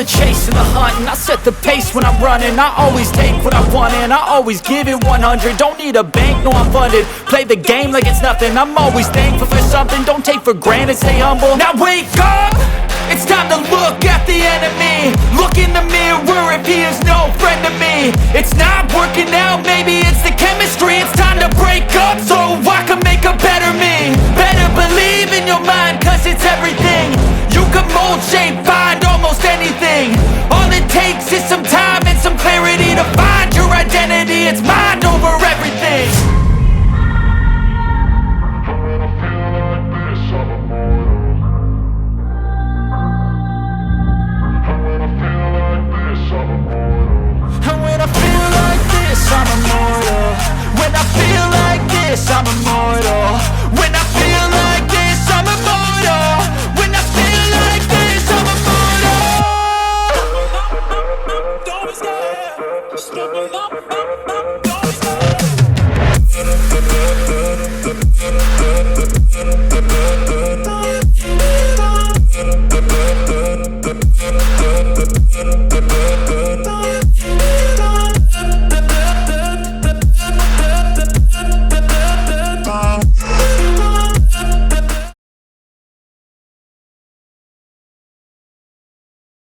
the chase and the hunt, and I set the pace when I'm running. I always take what I want and I always give it 100. Don't need a bank, no I'm funded. Play the game like it's nothing. I'm always thankful for something. Don't take for granted, stay humble. Now wake up! It's time to look at the enemy. Look in the mirror if he is no friend to me. It's not working out, maybe it's the chemistry. It's time to break up so I can make a better me. Better believe in your mind, cause it's everything. You can mold, shape, find almost anything. All it takes is some time and some clarity to find your identity. It's mine.